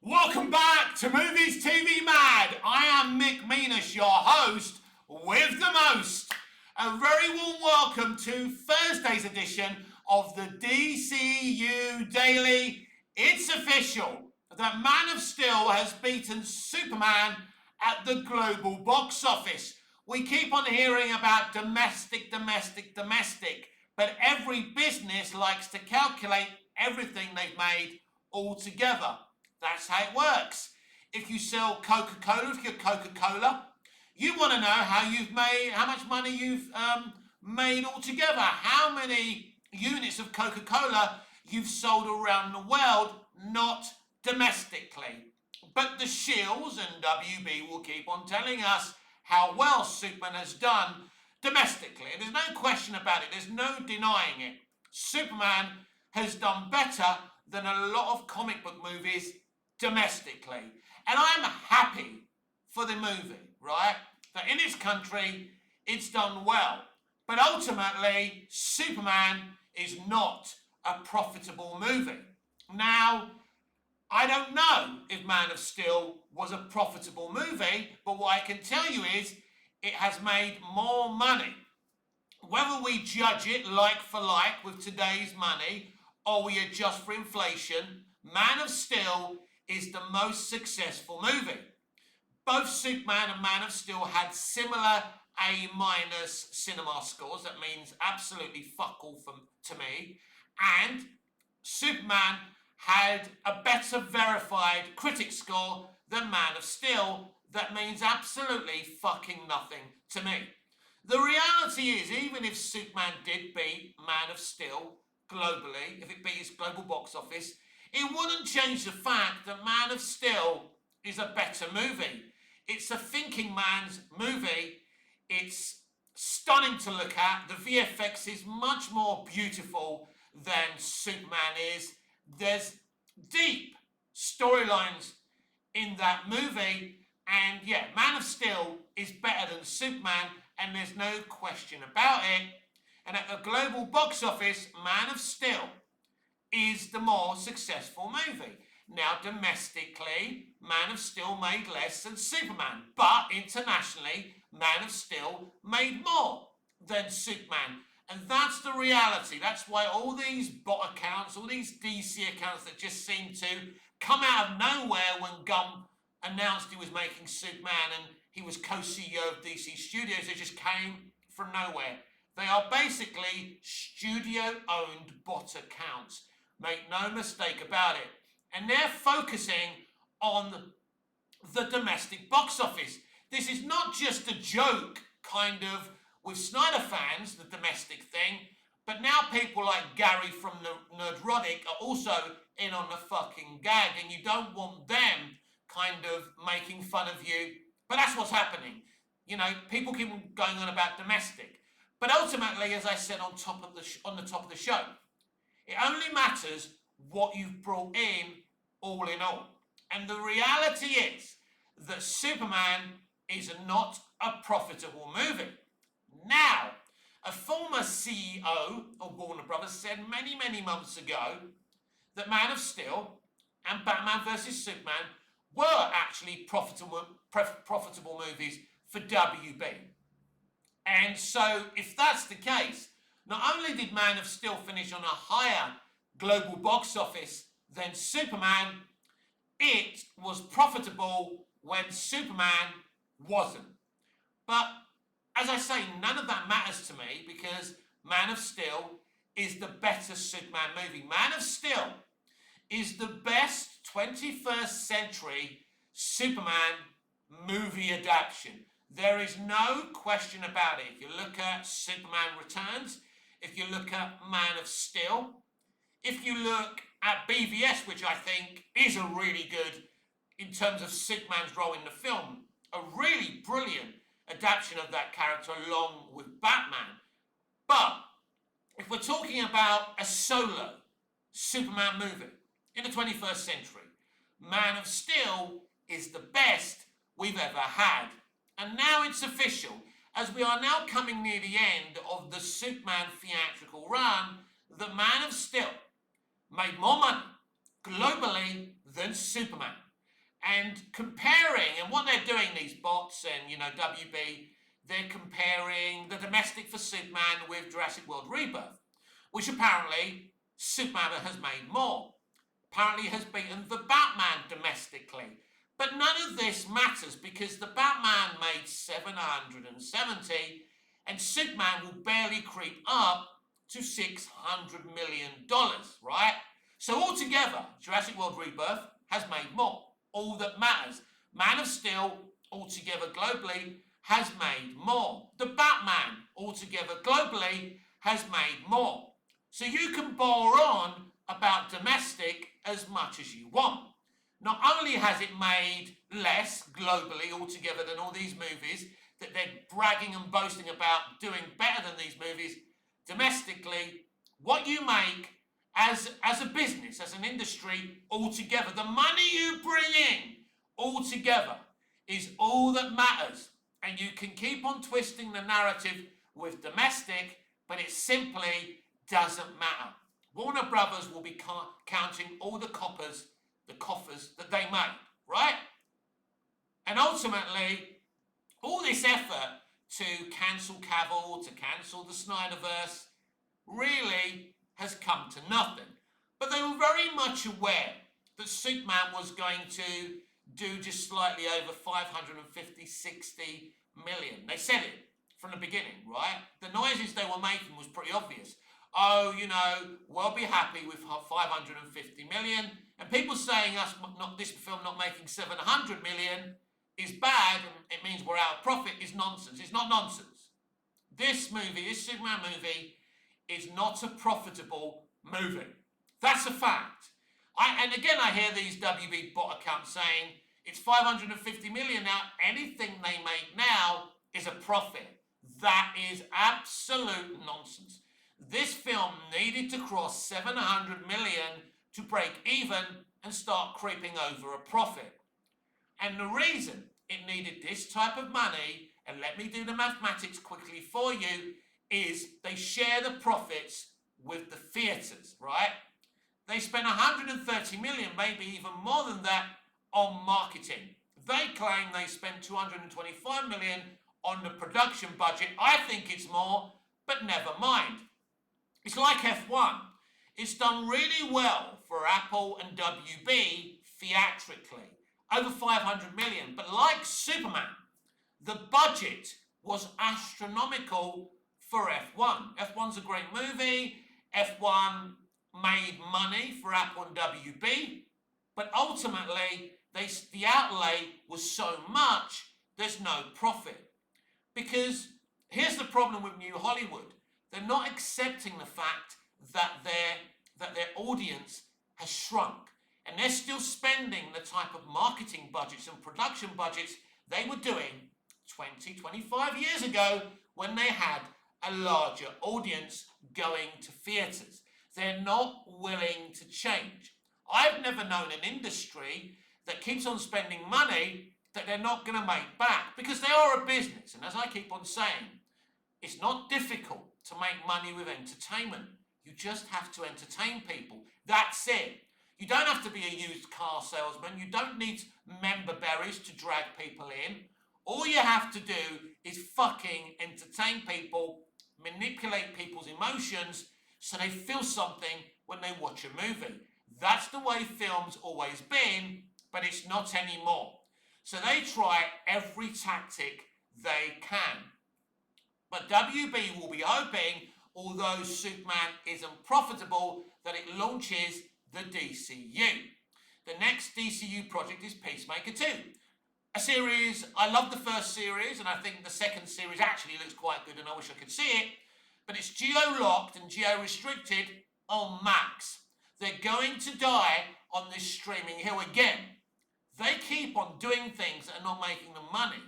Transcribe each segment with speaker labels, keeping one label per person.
Speaker 1: Welcome back to Movies TV Mad. I am Mick Meanish, your host with the most. A very warm welcome to Thursday's edition of the DCU Daily. It's official that Man of Steel has beaten Superman at the global box office. We keep on hearing about domestic, but every business likes to calculate everything they've made all together. That's how it works. If you sell Coca-Cola, if you're Coca-Cola, you want to know how much money you've made altogether, how many units of Coca-Cola you've sold around the world, not domestically. But the Shields and WB will keep on telling us how well Superman has done domestically. And there's no question about it. There's no denying it. Superman has done better than a lot of comic book movies domestically. And I'm happy for the movie, right? That in this country, it's done well. But ultimately, Superman is not a profitable movie. Now, I don't know if Man of Steel was a profitable movie, but what I can tell you is it has made more money. Whether we judge it like for like with today's money or we adjust for inflation, Man of Steel is the most successful movie. Both Superman and Man of Steel had similar A- cinema scores. That means absolutely fuck all to me. And Superman had a better verified critic score than Man of Steel. That means absolutely fucking nothing to me. The reality is, even if Superman did beat Man of Steel globally, if it beat its global box office, it wouldn't change the fact that Man of Steel is a better movie. It's a thinking man's movie. It's stunning to look at. The VFX is much more beautiful than Superman is. There's deep storylines in that movie. And yeah, Man of Steel is better than Superman, and there's no question about it. And at the global box office, Man of Steel is the more successful movie. Now, domestically, Man of Steel made less than Superman, but internationally, Man of Steel made more than Superman. And that's the reality. That's why all these bot accounts, all these DC accounts that just seem to come out of nowhere when Gump announced he was making Superman and he was co-CEO of DC Studios, they just came from nowhere. They are basically studio-owned bot accounts. Make no mistake about it. And they're focusing on the domestic box office. This is not just a joke, kind of, with Snyder fans, the domestic thing, but now people like Gary from Nerdrotic are also in on the fucking gag, and you don't want them kind of making fun of you. But that's what's happening. You know, people keep going on about domestic. But ultimately, as I said on the top of the show, it only matters what you've brought in, all in all. And the reality is that Superman is not a profitable movie. Now, a former CEO of Warner Brothers said many months ago that Man of Steel and Batman vs. Superman were actually profitable movies for WB. And so, if that's the case, not only did Man of Steel finish on a higher global box office than Superman, it was profitable when Superman wasn't. But, as I say, none of that matters to me because Man of Steel is the better Superman movie. Man of Steel is the best 21st century Superman movie adaptation. There is no question about it. If you look at Superman Returns, if you look at Man of Steel, if you look at BVS, which I think is a really good, in terms of Superman's role in the film, a really brilliant adaptation of that character along with Batman. But if we're talking about a solo Superman movie in the 21st century, Man of Steel is the best we've ever had. And now it's official. As we are now coming near the end of the Superman theatrical run, the Man of Steel made more money globally than Superman. and comparing, and what they're doing, these bots and, WB, they're comparing the domestic for Superman with Jurassic World Rebirth, which apparently Superman has made more. Apparently has beaten the Batman domestically. But none of this matters because the Batman made 770 and Superman will barely creep up to $600 million, right? So altogether, Jurassic World Rebirth has made more. All that matters. Man of Steel, altogether globally, has made more. The Batman, altogether globally, has made more. So you can bore on about domestic as much as you want. Not only has it made less globally altogether than all these movies that they're bragging and boasting about doing better than these movies, domestically, what you make as a business, as an industry altogether, the money you bring in altogether is all that matters. And you can keep on twisting the narrative with domestic, but it simply doesn't matter. Warner Brothers will be counting all the coffers that they made, right? And ultimately, all this effort to cancel Cavill, to cancel the Snyderverse, really has come to nothing. But they were very much aware that Superman was going to do just slightly over 550, 60 million. They said it from the beginning, right? The noises they were making was pretty obvious. Oh, we'll be happy with 550 million. And people saying this film not making 700 million is bad, and it means we're out of profit, is nonsense. It's not nonsense. This Superman movie, is not a profitable movie. That's a fact. And again, I hear these WB bot accounts saying it's 550 million now. Anything they make now is a profit. That is absolute nonsense. This film needed to cross 700 million to break even and start creeping over a profit. And the reason it needed this type of money, and let me do the mathematics quickly for you, is they share the profits with the theatres, right? They spent 130 million, maybe even more than that, on marketing. They claim they spent 225 million on the production budget. I think it's more, but never mind. It's like F1. It's done really well for Apple and WB theatrically, over 500 million. But like Superman, the budget was astronomical for F1. F1's a great movie. F1 made money for Apple and WB, but ultimately the outlay was so much there's no profit. Because here's the problem with New Hollywood. They're not accepting the fact that their audience has shrunk, and they're still spending the type of marketing budgets and production budgets they were doing 20, 25 years ago when they had a larger audience going to theatres. They're not willing to change. I've never known an industry that keeps on spending money that they're not going to make back, because they are a business. And as I keep on saying, it's not difficult to make money with entertainment. You just have to entertain people. That's it. You don't have to be a used car salesman. You don't need member berries to drag people in. All you have to do is fucking entertain people, manipulate people's emotions so they feel something when they watch a movie. That's the way film's always been, but it's not anymore. So they try every tactic they can. But WB will be hoping, although Superman isn't profitable, that it launches the DCU. The next DCU project is Peacemaker 2. A series, I love the first series, and I think the second series actually looks quite good, and I wish I could see it, but it's geo-locked and geo-restricted on Max. They're going to die on this streaming hill again. They keep on doing things that are not making them money.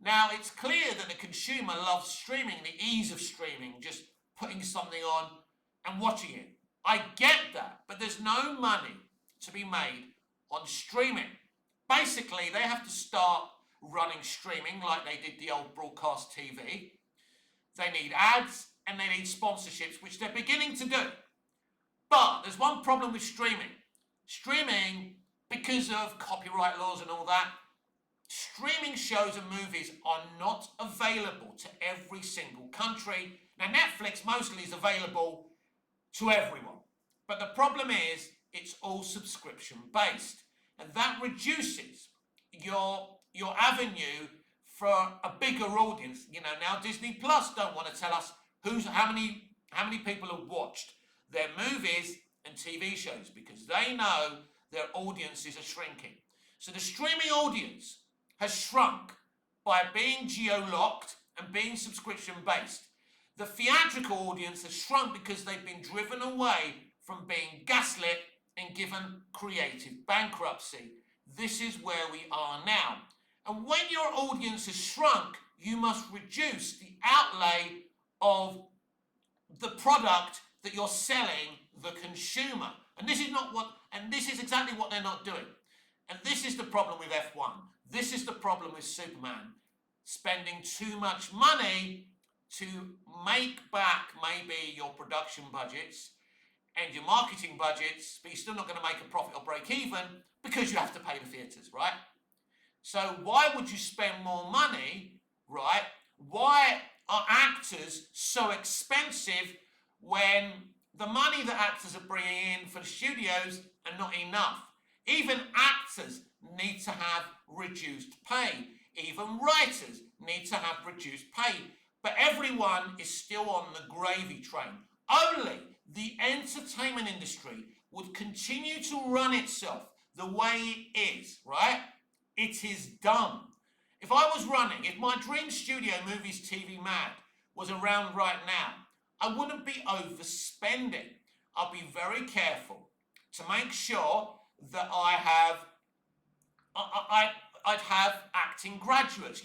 Speaker 1: Now, it's clear that the consumer loves streaming, the ease of streaming, just putting something on and watching it. I get that, but there's no money to be made on streaming. Basically, they have to start running streaming like they did the old broadcast TV. They need ads and they need sponsorships, which they're beginning to do. But there's one problem with streaming. Streaming, because because of copyright laws and all that, streaming shows and movies are not available to every single country. Now, Netflix mostly is available to everyone. But the problem is, it's all subscription based. And that reduces your avenue for a bigger audience. You know, now Disney Plus don't want to tell us how many people have watched their movies and TV shows because they know their audiences are shrinking. So the streaming audience has shrunk by being geo-locked and being subscription-based. The theatrical audience has shrunk because they've been driven away from being gaslit and given creative bankruptcy. This is where we are now. And when your audience has shrunk, you must reduce the outlay of the product that you're selling the consumer. And this is exactly what they're not doing. And this is the problem with F1. This is the problem with Superman. Spending too much money to make back maybe your production budgets and your marketing budgets, but you're still not going to make a profit or break even because you have to pay the theatres, right? So why would you spend more money, right? Why are actors so expensive when the money that actors are bringing in for the studios are not enough? Even actors need to have reduced pay. Even writers need to have reduced pay. But everyone is still on the gravy train. Only the entertainment industry would continue to run itself the way it is, right? It is dumb. If my dream studio Movies TV Mad was around right now, I wouldn't be overspending. I'll be very careful to make sure that I'd have acting graduates,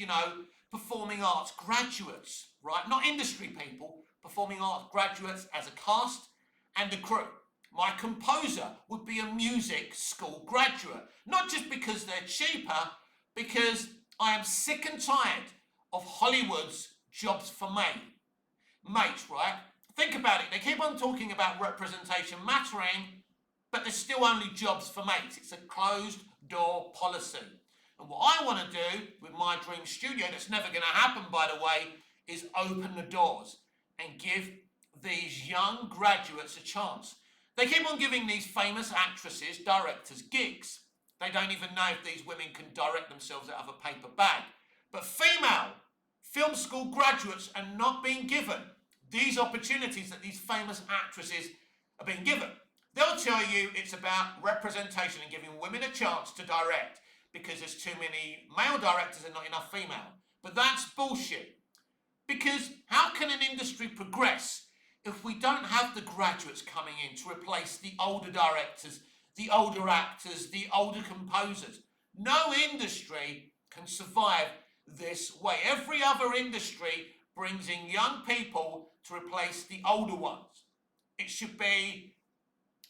Speaker 1: performing arts graduates, right? Not industry people, performing arts graduates as a cast and a crew. My composer would be a music school graduate, not just because they're cheaper, because I am sick and tired of Hollywood's jobs for mates, right? Think about it. They keep on talking about representation mattering, but there's still only jobs for mates. It's a closed door policy. And what I want to do with my dream studio, that's never going to happen, by the way, is open the doors and give these young graduates a chance. They keep on giving these famous actresses, directors, gigs. They don't even know if these women can direct themselves out of a paper bag. But female film school graduates are not being given these opportunities that these famous actresses are being given. They'll tell you it's about representation and giving women a chance to direct because there's too many male directors and not enough female. But that's bullshit. Because how can an industry progress if we don't have the graduates coming in to replace the older directors, the older actors, the older composers? No industry can survive this way. Every other industry brings in young people to replace the older ones. It should be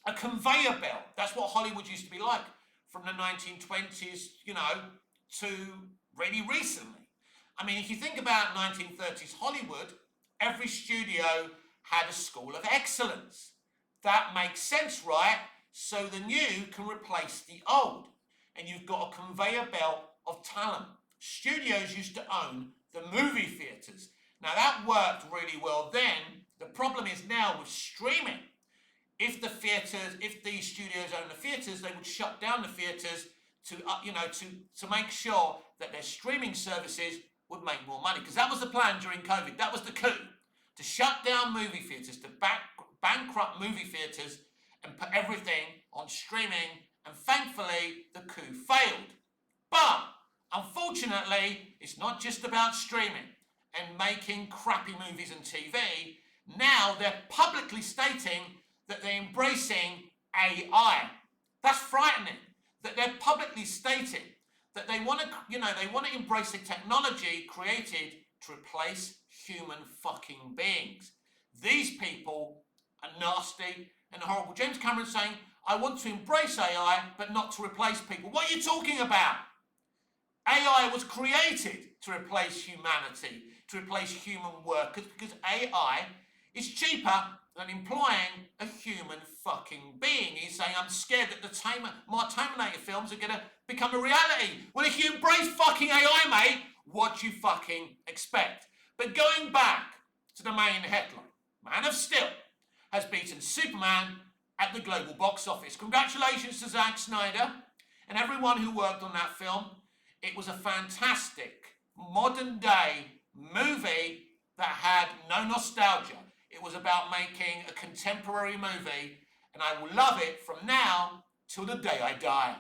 Speaker 1: a conveyor belt. That's what Hollywood used to be like from the 1920s, to really recently. I mean, if you think about 1930s Hollywood, every studio had a school of excellence. That makes sense, right? So the new can replace the old. And you've got a conveyor belt of talent. Studios used to own the movie theatres. Now that worked really well then. The problem is now with streaming. If these studios own the theatres, they would shut down the theatres to make sure that their streaming services would make more money. Because that was the plan during COVID. That was the coup. To shut down movie theatres, to bankrupt movie theatres and put everything on streaming. And thankfully, the coup failed. But unfortunately, it's not just about streaming and making crappy movies and TV. Now they're publicly stating that they're embracing AI. That's frightening. That they're publicly stating that they want to embrace a technology created to replace human fucking beings. These people are nasty and horrible. James Cameron saying, I want to embrace AI, but not to replace people. What are you talking about? AI was created to replace humanity, to replace human workers, because AI is cheaper than implying a human fucking being. He's saying, I'm scared that my Terminator films are gonna become a reality. Well, if you embrace fucking AI, mate, what do you fucking expect? But going back to the main headline, Man of Steel has beaten Superman at the global box office. Congratulations to Zack Snyder and everyone who worked on that film. It was a fantastic modern day movie that had no nostalgia. It was about making a contemporary movie, and I will love it from now till the day I die.